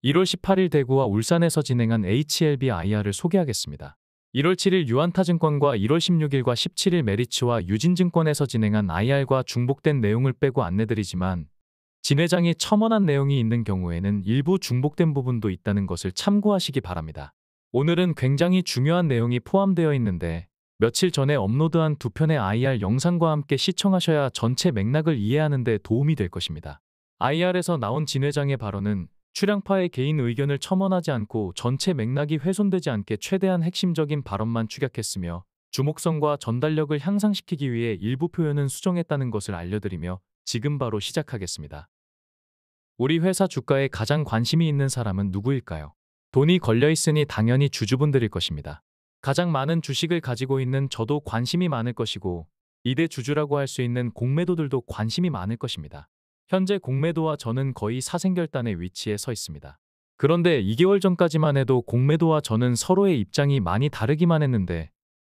1월 18일 대구와 울산에서 진행한 HLB IR을 소개하겠습니다. 1월 7일 유한타증권과 1월 16일과 17일 메리츠와 유진증권에서 진행한 IR과 중복된 내용을 빼고 안내드리지만 진 회장이 첨언한 내용이 있는 경우에는 일부 중복된 부분도 있다는 것을 참고하시기 바랍니다. 오늘은 굉장히 중요한 내용이 포함되어 있는데 며칠 전에 업로드한 두 편의 IR 영상과 함께 시청하셔야 전체 맥락을 이해하는 데 도움이 될 것입니다. IR에서 나온 진 회장의 발언은 출향파의 개인 의견을 첨언하지 않고 전체 맥락이 훼손되지 않게 최대한 핵심적인 발언만 축약했으며 주목성과 전달력을 향상시키기 위해 일부 표현은 수정했다는 것을 알려드리며 지금 바로 시작하겠습니다. 우리 회사 주가에 가장 관심이 있는 사람은 누구일까요? 돈이 걸려있으니 당연히 주주분들일 것입니다. 가장 많은 주식을 가지고 있는 저도 관심이 많을 것이고 2대 주주라고 할 수 있는 공매도들도 관심이 많을 것입니다. 현재 공매도와 저는 거의 사생결단의 위치에 서 있습니다. 그런데 2개월 전까지만 해도 공매도와 저는 서로의 입장이 많이 다르기만 했는데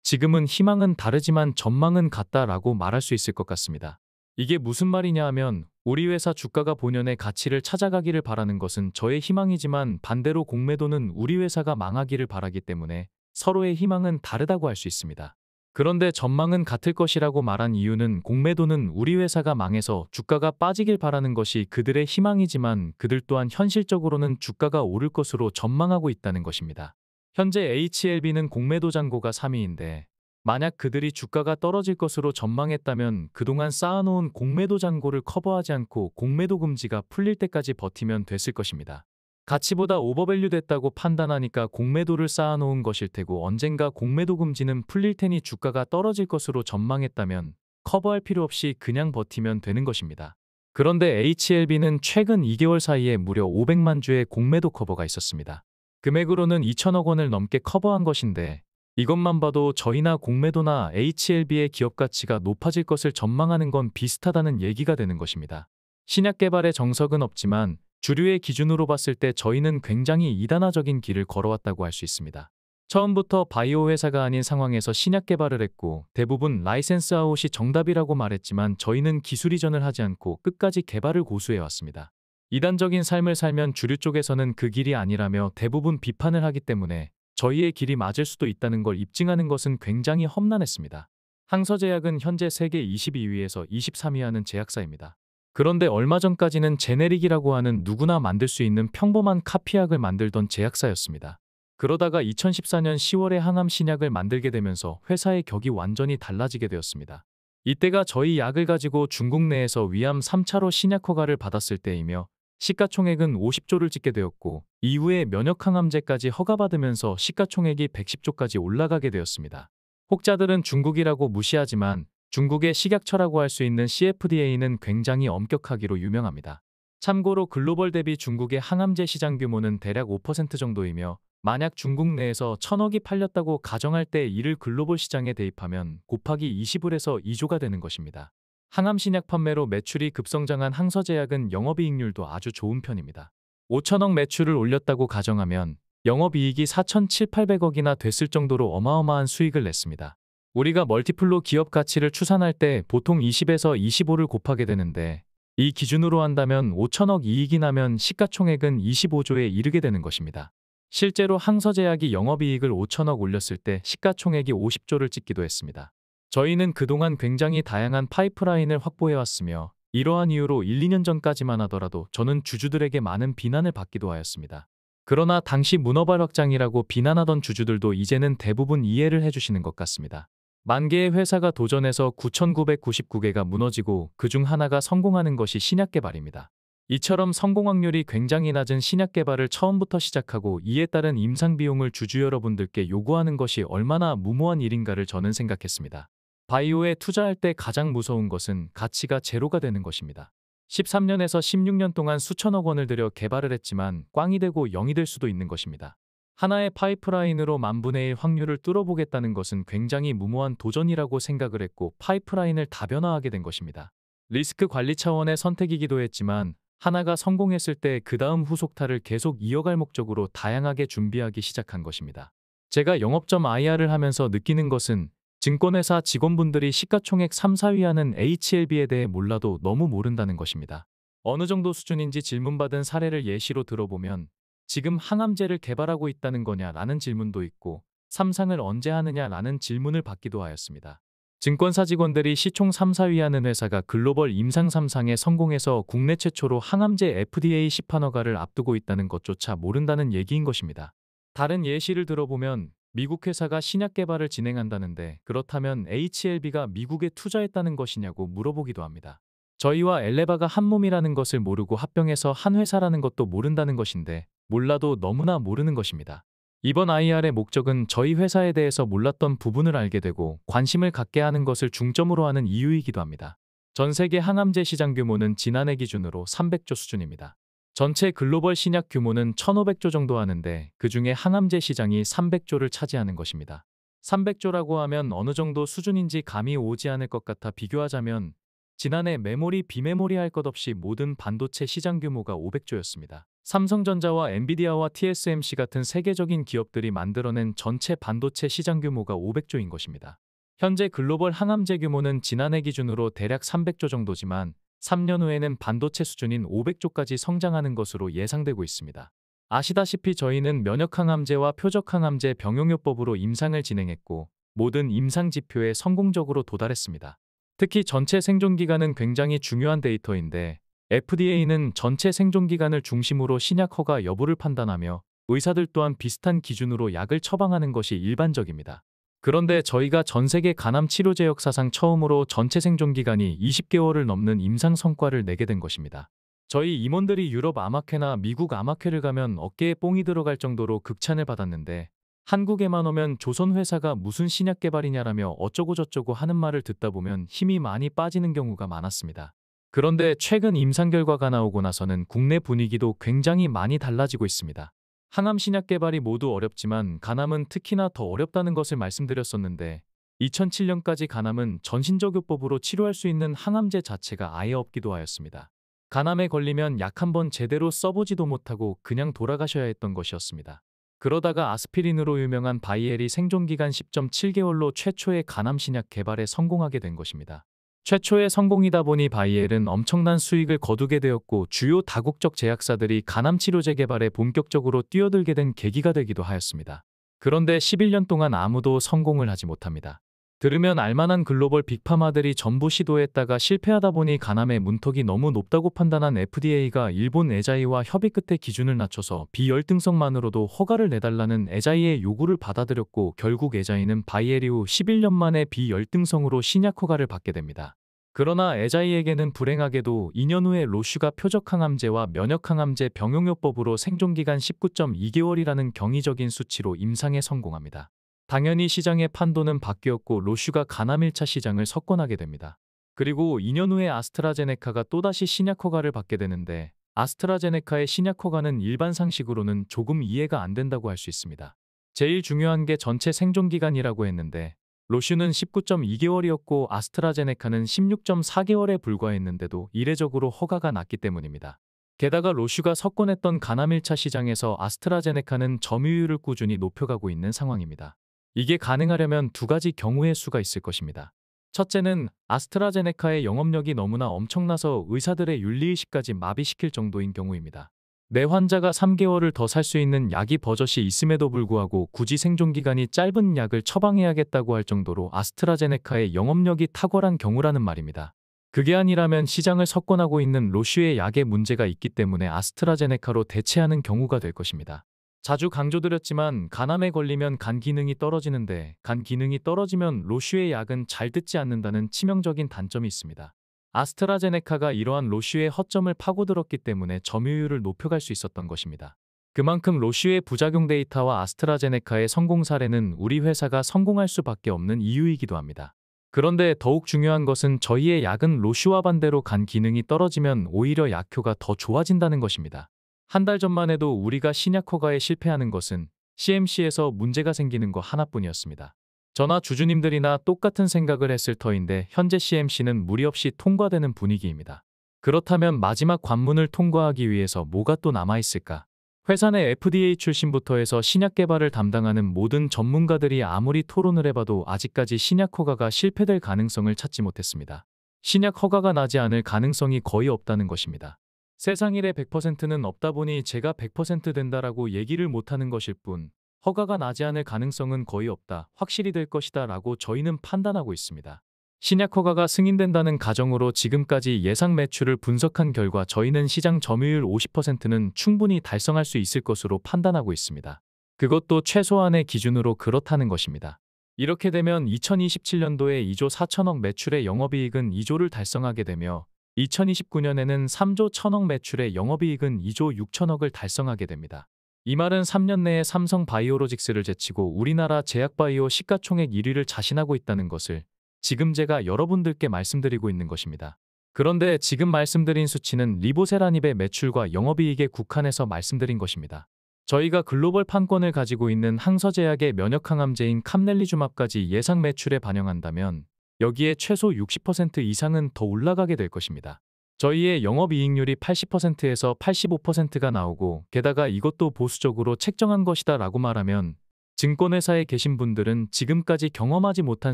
지금은 희망은 다르지만 전망은 같다라고 말할 수 있을 것 같습니다. 이게 무슨 말이냐 하면 우리 회사 주가가 본연의 가치를 찾아가기를 바라는 것은 저의 희망이지만 반대로 공매도는 우리 회사가 망하기를 바라기 때문에 서로의 희망은 다르다고 할 수 있습니다. 그런데 전망은 같을 것이라고 말한 이유는 공매도는 우리 회사가 망해서 주가가 빠지길 바라는 것이 그들의 희망이지만 그들 또한 현실적으로는 주가가 오를 것으로 전망하고 있다는 것입니다. 현재 HLB는 공매도 잔고가 3위인데 만약 그들이 주가가 떨어질 것으로 전망했다면 그동안 쌓아놓은 공매도 잔고를 커버하지 않고 공매도 금지가 풀릴 때까지 버티면 됐을 것입니다. 가치보다 오버밸류 됐다고 판단하니까 공매도를 쌓아놓은 것일 테고 언젠가 공매도 금지는 풀릴 테니 주가가 떨어질 것으로 전망했다면 커버할 필요 없이 그냥 버티면 되는 것입니다. 그런데 HLB는 최근 2개월 사이에 무려 500만 주의 공매도 커버가 있었습니다. 금액으로는 2천억 원을 넘게 커버한 것인데 이것만 봐도 저희나 공매도나 HLB의 기업 가치가 높아질 것을 전망하는 건 비슷하다는 얘기가 되는 것입니다. 신약 개발에 정석은 없지만 주류의 기준으로 봤을 때 저희는 굉장히 이단화적인 길을 걸어왔다고 할 수 있습니다. 처음부터 바이오 회사가 아닌 상황에서 신약 개발을 했고 대부분 라이센스 아웃이 정답이라고 말했지만 저희는 기술 이전을 하지 않고 끝까지 개발을 고수해왔습니다. 이단적인 삶을 살면 주류 쪽에서는 그 길이 아니라며 대부분 비판을 하기 때문에 저희의 길이 맞을 수도 있다는 걸 입증하는 것은 굉장히 험난했습니다. 항서제약은 현재 세계 22위에서 23위 하는 제약사입니다. 그런데 얼마 전까지는 제네릭이라고 하는 누구나 만들 수 있는 평범한 카피약을 만들던 제약사였습니다. 그러다가 2014년 10월에 항암 신약을 만들게 되면서 회사의 격이 완전히 달라지게 되었습니다. 이때가 저희 약을 가지고 중국 내에서 위암 3차로 신약 허가를 받았을 때이며 시가총액은 50조를 찍게 되었고 이후에 면역항암제까지 허가받으면서 시가총액이 110조까지 올라가게 되었습니다. 혹자들은 중국이라고 무시하지만 중국의 식약처라고 할 수 있는 CFDA는 굉장히 엄격하기로 유명합니다. 참고로 글로벌 대비 중국의 항암제 시장 규모는 대략 5% 정도이며 만약 중국 내에서 1000억이 팔렸다고 가정할 때 이를 글로벌 시장에 대입하면 곱하기 20을 해서 2조가 되는 것입니다. 항암 신약 판매로 매출이 급성장한 항서제약은 영업이익률도 아주 좋은 편입니다. 5천억 매출을 올렸다고 가정하면 영업이익이 4,700~800억이나 됐을 정도로 어마어마한 수익을 냈습니다. 우리가 멀티플로 기업 가치를 추산할 때 보통 20에서 25를 곱하게 되는데 이 기준으로 한다면 5천억 이익이 나면 시가총액은 25조에 이르게 되는 것입니다. 실제로 항서제약이 영업이익을 5천억 올렸을 때 시가총액이 50조를 찍기도 했습니다. 저희는 그동안 굉장히 다양한 파이프라인을 확보해왔으며 이러한 이유로 1~2년 전까지만 하더라도 저는 주주들에게 많은 비난을 받기도 하였습니다. 그러나 당시 문어발 확장이라고 비난하던 주주들도 이제는 대부분 이해를 해주시는 것 같습니다. 만 개의 회사가 도전해서 9,999개가 무너지고 그중 하나가 성공하는 것이 신약 개발입니다. 이처럼 성공 확률이 굉장히 낮은 신약 개발을 처음부터 시작하고 이에 따른 임상 비용을 주주 여러분들께 요구하는 것이 얼마나 무모한 일인가를 저는 생각했습니다. 바이오에 투자할 때 가장 무서운 것은 가치가 제로가 되는 것입니다. 13년에서 16년 동안 수천억 원을 들여 개발을 했지만 꽝이 되고 0이 될 수도 있는 것입니다. 하나의 파이프라인으로 만분의 1 확률을 뚫어보겠다는 것은 굉장히 무모한 도전이라고 생각을 했고 파이프라인을 다변화하게 된 것입니다. 리스크 관리 차원의 선택이기도 했지만 하나가 성공했을 때 그 다음 후속타를 계속 이어갈 목적으로 다양하게 준비하기 시작한 것입니다. 제가 영업점 IR을 하면서 느끼는 것은 증권회사 직원분들이 시가총액 3, 4위 하는 HLB에 대해 몰라도 너무 모른다는 것입니다. 어느 정도 수준인지 질문받은 사례를 예시로 들어보면 지금 항암제를 개발하고 있다는 거냐라는 질문도 있고 삼상을 언제 하느냐라는 질문을 받기도 하였습니다. 증권사 직원들이 시총 3, 4위 하는 회사가 글로벌 임상 3상에 성공해서 국내 최초로 항암제 FDA 시판허가를 앞두고 있다는 것조차 모른다는 얘기인 것입니다. 다른 예시를 들어보면 미국 회사가 신약 개발을 진행한다는데 그렇다면 HLB가 미국에 투자했다는 것이냐고 물어보기도 합니다. 저희와 엘레바가 한 몸이라는 것을 모르고 합병해서 한 회사라는 것도 모른다는 것인데 몰라도 너무나 모르는 것입니다. 이번 IR의 목적은 저희 회사에 대해서 몰랐던 부분을 알게 되고 관심을 갖게 하는 것을 중점으로 하는 이유이기도 합니다. 전 세계 항암제 시장 규모는 지난해 기준으로 300조 수준입니다. 전체 글로벌 신약 규모는 1,500조 정도 하는데 그중에 항암제 시장이 300조를 차지하는 것입니다. 300조라고 하면 어느 정도 수준인지 감이 오지 않을 것 같아 비교하자면 지난해 메모리, 비메모리 할 것 없이 모든 반도체 시장 규모가 500조였습니다. 삼성전자와 엔비디아와 TSMC 같은 세계적인 기업들이 만들어낸 전체 반도체 시장 규모가 500조인 것입니다. 현재 글로벌 항암제 규모는 지난해 기준으로 대략 300조 정도지만 3년 후에는 반도체 수준인 500조까지 성장하는 것으로 예상되고 있습니다. 아시다시피 저희는 면역항암제와 표적항암제 병용요법으로 임상을 진행했고 모든 임상 지표에 성공적으로 도달했습니다. 특히 전체 생존기간은 굉장히 중요한 데이터인데 FDA는 전체 생존기간을 중심으로 신약 허가 여부를 판단하며 의사들 또한 비슷한 기준으로 약을 처방하는 것이 일반적입니다. 그런데 저희가 전 세계 간암 치료제 역사상 처음으로 전체 생존기간이 20개월을 넘는 임상 성과를 내게 된 것입니다. 저희 임원들이 유럽 암학회나 미국 암학회를 가면 어깨에 뽕이 들어갈 정도로 극찬을 받았는데 한국에만 오면 조선 회사가 무슨 신약 개발이냐라며 어쩌고저쩌고 하는 말을 듣다 보면 힘이 많이 빠지는 경우가 많았습니다. 그런데 최근 임상 결과가 나오고 나서는 국내 분위기도 굉장히 많이 달라지고 있습니다. 항암 신약 개발이 모두 어렵지만 간암은 특히나 더 어렵다는 것을 말씀드렸었는데 2007년까지 간암은 전신적요법으로 치료할 수 있는 항암제 자체가 아예 없기도 하였습니다. 간암에 걸리면 약 한 번 제대로 써보지도 못하고 그냥 돌아가셔야 했던 것이었습니다. 그러다가 아스피린으로 유명한 바이엘이 생존기간 10.7개월로 최초의 간암 신약 개발에 성공하게 된 것입니다. 최초의 성공이다 보니 바이엘은 엄청난 수익을 거두게 되었고 주요 다국적 제약사들이 간암 치료제 개발에 본격적으로 뛰어들게 된 계기가 되기도 하였습니다. 그런데 11년 동안 아무도 성공을 하지 못합니다. 들으면 알만한 글로벌 빅파마들이 전부 시도했다가 실패하다 보니 간암의 문턱이 너무 높다고 판단한 FDA가 일본 에자이와 협의 끝에 기준을 낮춰서 비열등성만으로도 허가를 내달라는 에자이의 요구를 받아들였고 결국 에자이는 바이엘 이후 11년 만에 비열등성으로 신약 허가를 받게 됩니다. 그러나 에자이에게는 불행하게도 2년 후에 로슈가 표적항암제와 면역항암제 병용요법으로 생존기간 19.2개월이라는 경이적인 수치로 임상에 성공합니다. 당연히 시장의 판도는 바뀌었고 로슈가 간암 1차 시장을 석권하게 됩니다. 그리고 2년 후에 아스트라제네카가 또다시 신약 허가를 받게 되는데 아스트라제네카의 신약 허가는 일반 상식으로는 조금 이해가 안 된다고 할 수 있습니다. 제일 중요한 게 전체 생존기간이라고 했는데 로슈는 19.2개월이었고 아스트라제네카는 16.4개월에 불과했는데도 이례적으로 허가가 났기 때문입니다. 게다가 로슈가 석권했던 간암 1차 시장에서 아스트라제네카는 점유율을 꾸준히 높여가고 있는 상황입니다. 이게 가능하려면 두 가지 경우의 수가 있을 것입니다. 첫째는 아스트라제네카의 영업력이 너무나 엄청나서 의사들의 윤리의식까지 마비시킬 정도인 경우입니다. 내 환자가 3개월을 더 살 수 있는 약이 버젓이 있음에도 불구하고 굳이 생존기간이 짧은 약을 처방해야겠다고 할 정도로 아스트라제네카의 영업력이 탁월한 경우라는 말입니다. 그게 아니라면 시장을 석권하고 있는 로슈의 약에 문제가 있기 때문에 아스트라제네카로 대체하는 경우가 될 것입니다. 자주 강조드렸지만 간암에 걸리면 간 기능이 떨어지는데 간 기능이 떨어지면 로슈의 약은 잘 듣지 않는다는 치명적인 단점이 있습니다. 아스트라제네카가 이러한 로슈의 허점을 파고들었기 때문에 점유율을 높여갈 수 있었던 것입니다. 그만큼 로슈의 부작용 데이터와 아스트라제네카의 성공 사례는 우리 회사가 성공할 수밖에 없는 이유이기도 합니다. 그런데 더욱 중요한 것은 저희의 약은 로슈와 반대로 간 기능이 떨어지면 오히려 약효가 더 좋아진다는 것입니다. 한 달 전만 해도 우리가 신약 허가에 실패하는 것은 CMC에서 문제가 생기는 거 하나뿐이었습니다. 저나 주주님들이나 똑같은 생각을 했을 터인데 현재 CMC는 무리 없이 통과되는 분위기입니다. 그렇다면 마지막 관문을 통과하기 위해서 뭐가 또 남아있을까? 회사 내 FDA 출신부터 해서 신약 개발을 담당하는 모든 전문가들이 아무리 토론을 해봐도 아직까지 신약 허가가 실패될 가능성을 찾지 못했습니다. 신약 허가가 나지 않을 가능성이 거의 없다는 것입니다. 세상 일에 100%는 없다 보니 제가 100% 된다라고 얘기를 못하는 것일 뿐 허가가 나지 않을 가능성은 거의 없다, 확실히 될 것이다 라고 저희는 판단하고 있습니다. 신약 허가가 승인된다는 가정으로 지금까지 예상 매출을 분석한 결과 저희는 시장 점유율 50%는 충분히 달성할 수 있을 것으로 판단하고 있습니다. 그것도 최소한의 기준으로 그렇다는 것입니다. 이렇게 되면 2027년도에 2조 4천억 매출의 영업이익은 2조를 달성하게 되며 2029년에는 3조 1천억 매출의 영업이익은 2조 6천억을 달성하게 됩니다. 이 말은 3년 내에 삼성 바이오로직스를 제치고 우리나라 제약바이오 시가총액 1위를 자신하고 있다는 것을 지금 제가 여러분들께 말씀드리고 있는 것입니다. 그런데 지금 말씀드린 수치는 리보세라닙의 매출과 영업이익에 국한해서 말씀드린 것입니다. 저희가 글로벌 판권을 가지고 있는 항서제약의 면역항암제인 캄넬리주맙까지 예상 매출에 반영한다면 여기에 최소 60% 이상은 더 올라가게 될 것입니다. 저희의 영업이익률이 80%에서 85%가 나오고 게다가 이것도 보수적으로 책정한 것이다 라고 말하면 증권회사에 계신 분들은 지금까지 경험하지 못한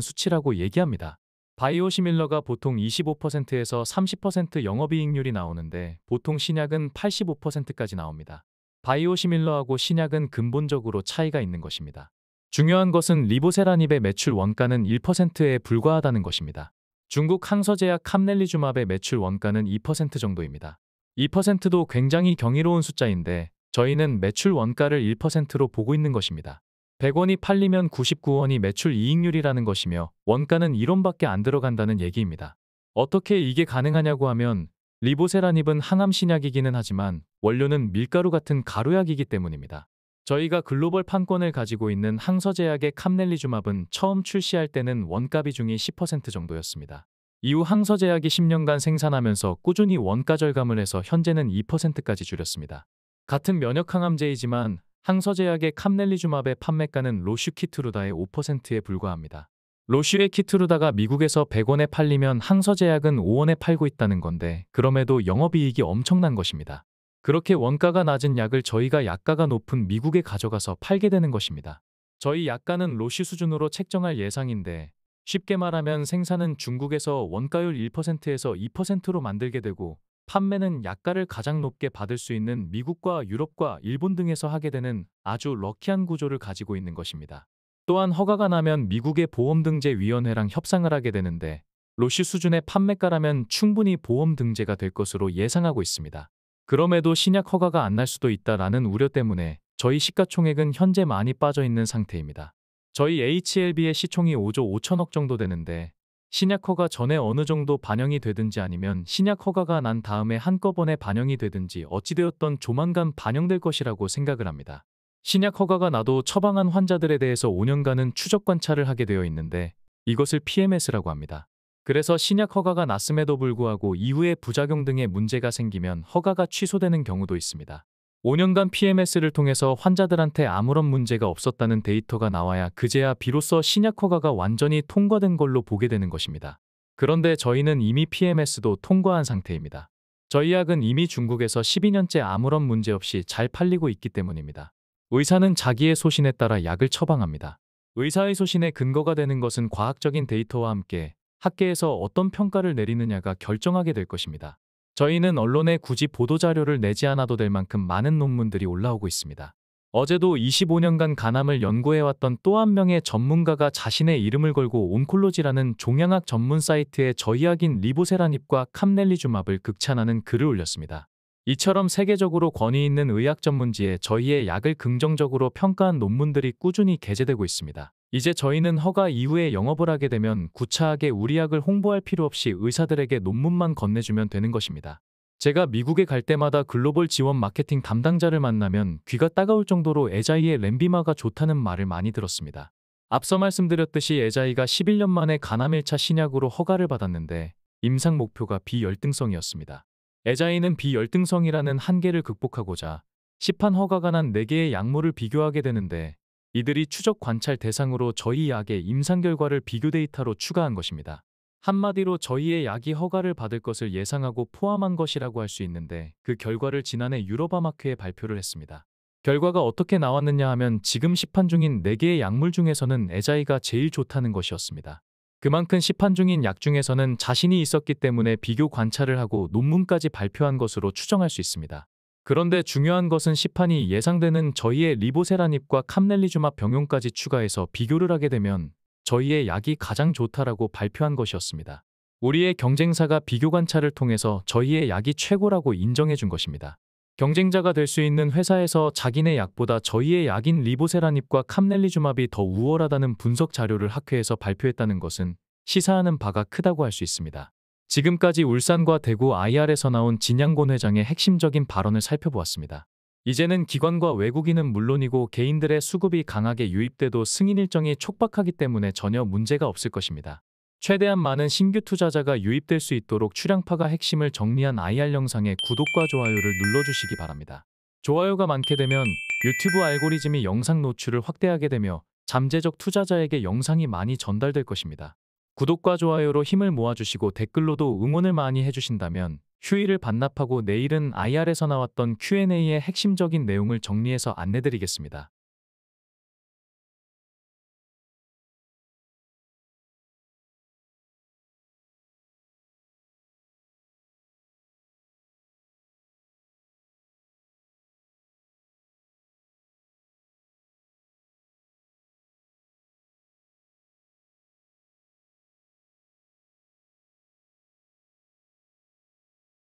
수치라고 얘기합니다. 바이오시밀러가 보통 25%에서 30% 영업이익률이 나오는데 보통 신약은 85%까지 나옵니다. 바이오시밀러하고 신약은 근본적으로 차이가 있는 것입니다. 중요한 것은 리보세라닙의 매출 원가는 1%에 불과하다는 것입니다. 중국 항서제약 캄넬리주맙의 매출 원가는 2% 정도입니다. 2%도 굉장히 경이로운 숫자인데 저희는 매출 원가를 1%로 보고 있는 것입니다. 100원이 팔리면 99원이 매출 이익률이라는 것이며 원가는 1원밖에 안 들어간다는 얘기입니다. 어떻게 이게 가능하냐고 하면 리보세라닙은 항암신약이기는 하지만 원료는 밀가루 같은 가루약이기 때문입니다. 저희가 글로벌 판권을 가지고 있는 항서제약의 캄넬리주맙은 처음 출시할 때는 원가 비중이 10% 정도였습니다. 이후 항서제약이 10년간 생산하면서 꾸준히 원가 절감을 해서 현재는 2%까지 줄였습니다. 같은 면역항암제이지만 항서제약의 캄넬리주맙의 판매가는 로슈 키트루다의 5%에 불과합니다. 로슈의 키트루다가 미국에서 100원에 팔리면 항서제약은 5원에 팔고 있다는 건데 그럼에도 영업이익이 엄청난 것입니다. 그렇게 원가가 낮은 약을 저희가 약가가 높은 미국에 가져가서 팔게 되는 것입니다. 저희 약가는 로슈 수준으로 책정할 예상인데 쉽게 말하면 생산은 중국에서 원가율 1%에서 2%로 만들게 되고 판매는 약가를 가장 높게 받을 수 있는 미국과 유럽과 일본 등에서 하게 되는 아주 럭키한 구조를 가지고 있는 것입니다. 또한 허가가 나면 미국의 보험등재위원회랑 협상을 하게 되는데 로슈 수준의 판매가라면 충분히 보험등재가 될 것으로 예상하고 있습니다. 그럼에도 신약 허가가 안 날 수도 있다라는 우려 때문에 저희 시가총액은 현재 많이 빠져있는 상태입니다. 저희 HLB의 시총이 5조 5천억 정도 되는데 신약 허가 전에 어느 정도 반영이 되든지 아니면 신약 허가가 난 다음에 한꺼번에 반영이 되든지 어찌되었던 조만간 반영될 것이라고 생각을 합니다. 신약 허가가 나도 처방한 환자들에 대해서 5년간은 추적 관찰을 하게 되어 있는데 이것을 PMS라고 합니다. 그래서 신약 허가가 났음에도 불구하고 이후에 부작용 등의 문제가 생기면 허가가 취소되는 경우도 있습니다. 5년간 PMS를 통해서 환자들한테 아무런 문제가 없었다는 데이터가 나와야 그제야 비로소 신약 허가가 완전히 통과된 걸로 보게 되는 것입니다. 그런데 저희는 이미 PMS도 통과한 상태입니다. 저희 약은 이미 중국에서 12년째 아무런 문제 없이 잘 팔리고 있기 때문입니다. 의사는 자기의 소신에 따라 약을 처방합니다. 의사의 소신에 근거가 되는 것은 과학적인 데이터와 함께 학계에서 어떤 평가를 내리느냐가 결정하게 될 것입니다. 저희는 언론에 굳이 보도자료를 내지 않아도 될 만큼 많은 논문들이 올라오고 있습니다. 어제도 25년간 간암을 연구해왔던 또 한 명의 전문가가 자신의 이름을 걸고 온콜로지라는 종양학 전문 사이트에 저희 약인 리보세라닙과 캄넬리주맙을 극찬하는 글을 올렸습니다. 이처럼 세계적으로 권위 있는 의학 전문지에 저희의 약을 긍정적으로 평가한 논문들이 꾸준히 게재되고 있습니다. 이제 저희는 허가 이후에 영업을 하게 되면 구차하게 우리 약을 홍보할 필요 없이 의사들에게 논문만 건네주면 되는 것입니다. 제가 미국에 갈 때마다 글로벌 지원 마케팅 담당자를 만나면 귀가 따가울 정도로 에자이의 렌비마가 좋다는 말을 많이 들었습니다. 앞서 말씀드렸듯이 에자이가 11년 만에 간암 1차 신약으로 허가를 받았는데 임상 목표가 비열등성이었습니다. 에자이는 비열등성이라는 한계를 극복하고자 시판 허가가 난 4개의 약물을 비교하게 되는데 이들이 추적 관찰 대상으로 저희 약의 임상 결과를 비교 데이터로 추가한 것입니다. 한마디로 저희의 약이 허가를 받을 것을 예상하고 포함한 것이라고 할 수 있는데 그 결과를 지난해 유럽암학회에 발표를 했습니다. 결과가 어떻게 나왔느냐 하면 지금 시판 중인 4개의 약물 중에서는 에자이가 제일 좋다는 것이었습니다. 그만큼 시판 중인 약 중에서는 자신이 있었기 때문에 비교 관찰을 하고 논문까지 발표한 것으로 추정할 수 있습니다. 그런데 중요한 것은 시판이 예상되는 저희의 리보세라닙과 캄넬리주맙 병용까지 추가해서 비교를 하게 되면 저희의 약이 가장 좋다라고 발표한 것이었습니다. 우리의 경쟁사가 비교 관찰을 통해서 저희의 약이 최고라고 인정해 준 것입니다. 경쟁자가 될 수 있는 회사에서 자기네 약보다 저희의 약인 리보세라닙과 캄넬리주맙이 더 우월하다는 분석 자료를 학회에서 발표했다는 것은 시사하는 바가 크다고 할 수 있습니다. 지금까지 울산과 대구 IR에서 나온 진양곤 회장의 핵심적인 발언을 살펴보았습니다. 이제는 기관과 외국인은 물론이고 개인들의 수급이 강하게 유입돼도 승인 일정이 촉박하기 때문에 전혀 문제가 없을 것입니다. 최대한 많은 신규 투자자가 유입될 수 있도록 출량파가 핵심을 정리한 IR 영상에 구독과 좋아요를 눌러주시기 바랍니다. 좋아요가 많게 되면 유튜브 알고리즘이 영상 노출을 확대하게 되며 잠재적 투자자에게 영상이 많이 전달될 것입니다. 구독과 좋아요로 힘을 모아주시고 댓글로도 응원을 많이 해주신다면 휴일을 반납하고 내일은 IR에서 나왔던 Q&A의 핵심적인 내용을 정리해서 안내드리겠습니다.